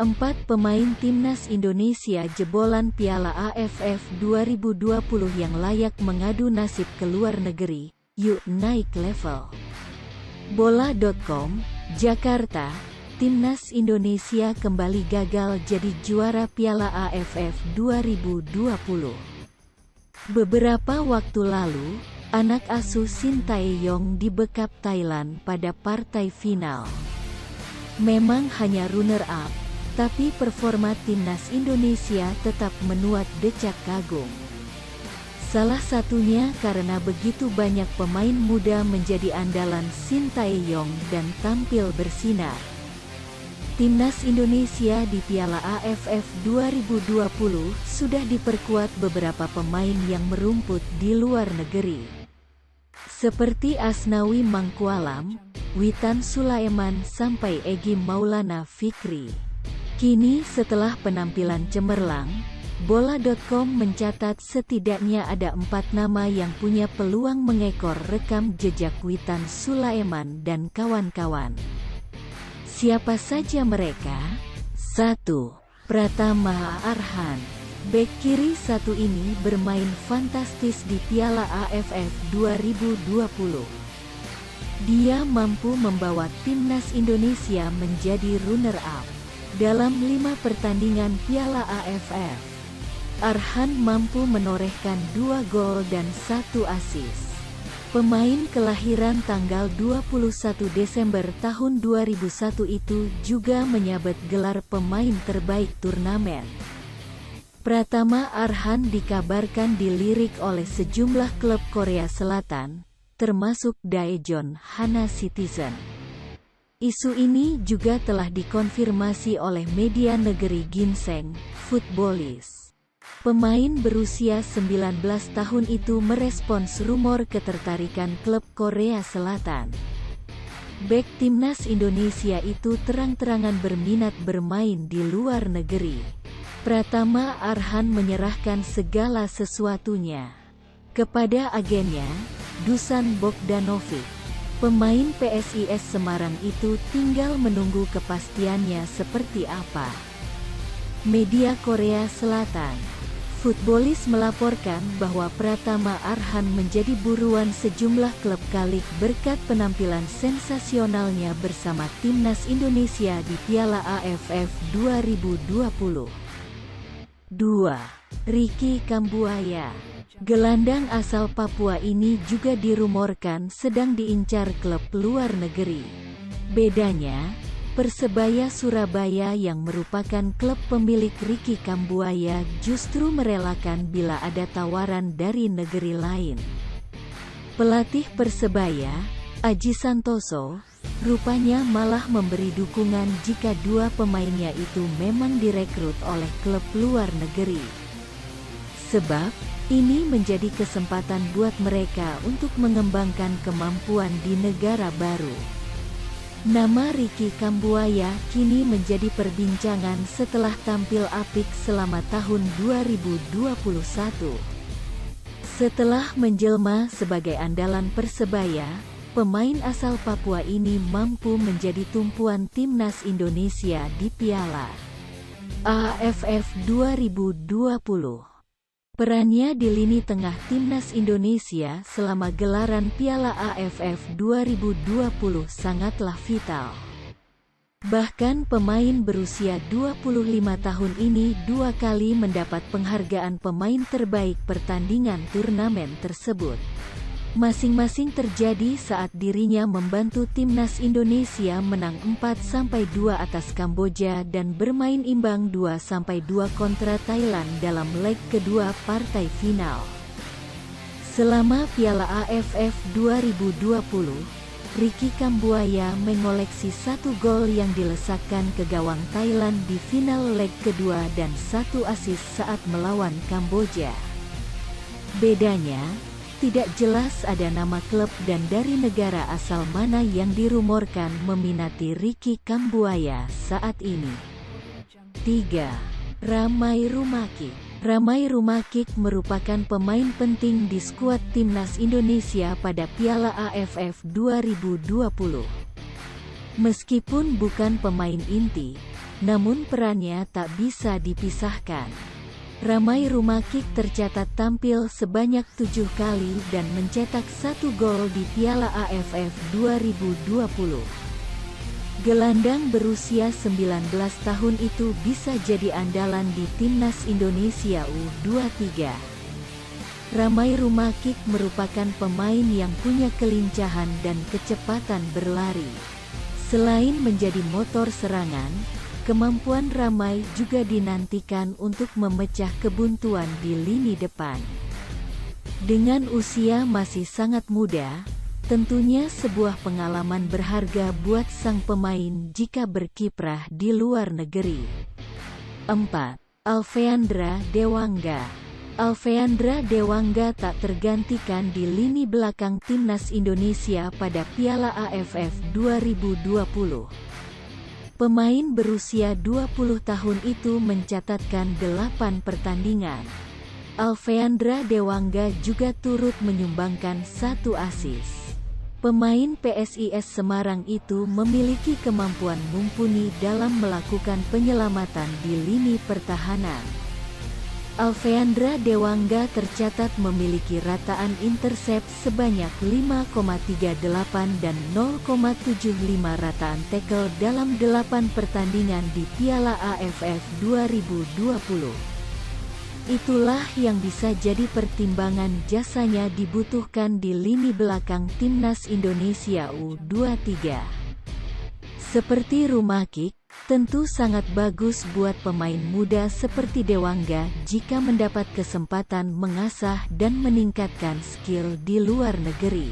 4 pemain timnas Indonesia jebolan Piala AFF 2020 yang layak mengadu nasib ke luar negeri, yuk naik level. Bola.com, Jakarta, Timnas Indonesia kembali gagal jadi juara Piala AFF 2020. Beberapa waktu lalu, anak asuh Shin Tae-yong dibekap Thailand pada partai final. Memang hanya runner-up, tapi performa timnas Indonesia tetap menuai decak kagum. Salah satunya karena begitu banyak pemain muda menjadi andalan Shin Tae-yong dan tampil bersinar. Timnas Indonesia di Piala AFF 2020 sudah diperkuat beberapa pemain yang merumput di luar negeri. Seperti Asnawi Mangkualam, Witan Sulaiman sampai Egy Maulana Fikri. Kini setelah penampilan cemerlang, Bola.com mencatat setidaknya ada 4 nama yang punya peluang mengekor rekam jejak Witan Sulaiman dan kawan-kawan. Siapa saja mereka? 1. Pratama Arhan. Bek kiri satu ini bermain fantastis di Piala AFF 2020. Dia mampu membawa timnas Indonesia menjadi runner-up. Dalam 5 pertandingan Piala AFF, Arhan mampu menorehkan 2 gol dan 1 assist. Pemain kelahiran tanggal 21 Desember tahun 2001 itu juga menyabet gelar pemain terbaik turnamen. Pratama Arhan dikabarkan dilirik oleh sejumlah klub Korea Selatan, termasuk Daejeon Hana Citizen. Isu ini juga telah dikonfirmasi oleh media negeri Ginseng, Footballist. Pemain berusia 19 tahun itu merespons rumor ketertarikan klub Korea Selatan. Bek timnas Indonesia itu terang-terangan berminat bermain di luar negeri. Pratama Arhan menyerahkan segala sesuatunya kepada agennya, Dusan Bogdanovic. Pemain PSIS Semarang itu tinggal menunggu kepastiannya seperti apa. Media Korea Selatan, Footballist melaporkan bahwa Pratama Arhan menjadi buruan sejumlah klub kalik berkat penampilan sensasionalnya bersama timnas Indonesia di Piala AFF 2020. 2. Ricky Kambuaya. Gelandang asal Papua ini juga dirumorkan sedang diincar klub luar negeri. Bedanya, Persebaya Surabaya yang merupakan klub pemilik Ricky Kambuaya justru merelakan bila ada tawaran dari negeri lain. Pelatih Persebaya, Aji Santoso, rupanya malah memberi dukungan jika 2 pemainnya itu memang direkrut oleh klub luar negeri. Sebab, ini menjadi kesempatan buat mereka untuk mengembangkan kemampuan di negara baru. Nama Ricky Kambuaya kini menjadi perbincangan setelah tampil apik selama tahun 2021. Setelah menjelma sebagai andalan Persebaya, pemain asal Papua ini mampu menjadi tumpuan timnas Indonesia di Piala AFF 2020. Perannya di lini tengah timnas Indonesia selama gelaran Piala AFF 2020 sangatlah vital. Bahkan pemain berusia 25 tahun ini 2 kali mendapat penghargaan pemain terbaik pertandingan turnamen tersebut. Masing-masing terjadi saat dirinya membantu timnas Indonesia menang 4-2 atas Kamboja dan bermain imbang 2-2 kontra Thailand dalam leg kedua partai final. Selama Piala AFF 2020, Ricky Kambuaya mengoleksi 1 gol yang dilesakkan ke gawang Thailand di final leg kedua dan 1 assist saat melawan Kamboja. Bedanya, tidak jelas ada nama klub dan dari negara asal mana yang dirumorkan meminati Ricky Kambuaya saat ini. 3. Ramai Rumakik. Ramai Rumakik merupakan pemain penting di skuad timnas Indonesia pada Piala AFF 2020. Meskipun bukan pemain inti, namun perannya tak bisa dipisahkan. Ramai Rumakik tercatat tampil sebanyak 7 kali dan mencetak 1 gol di Piala AFF 2020. Gelandang berusia 19 tahun itu bisa jadi andalan di Timnas Indonesia U23. Ramai Rumakik merupakan pemain yang punya kelincahan dan kecepatan berlari. Selain menjadi motor serangan, kemampuan Ramai juga dinantikan untuk memecah kebuntuan di lini depan. Dengan usia masih sangat muda, tentunya sebuah pengalaman berharga buat sang pemain jika berkiprah di luar negeri. 4. Alfeandra Dewangga. Alfeandra Dewangga tak tergantikan di lini belakang Timnas Indonesia pada Piala AFF 2020. Pemain berusia 20 tahun itu mencatatkan 8 pertandingan. Alfeandra Dewangga juga turut menyumbangkan 1 assist. Pemain PSIS Semarang itu memiliki kemampuan mumpuni dalam melakukan penyelamatan di lini pertahanan. Alfeandra Dewangga tercatat memiliki rataan intercept sebanyak 5,38 dan 0,75 rataan tackle dalam 8 pertandingan di Piala AFF 2020. Itulah yang bisa jadi pertimbangan jasanya dibutuhkan di lini belakang Timnas Indonesia U23. Seperti Rumakik, tentu sangat bagus buat pemain muda seperti Dewangga jika mendapat kesempatan mengasah dan meningkatkan skill di luar negeri.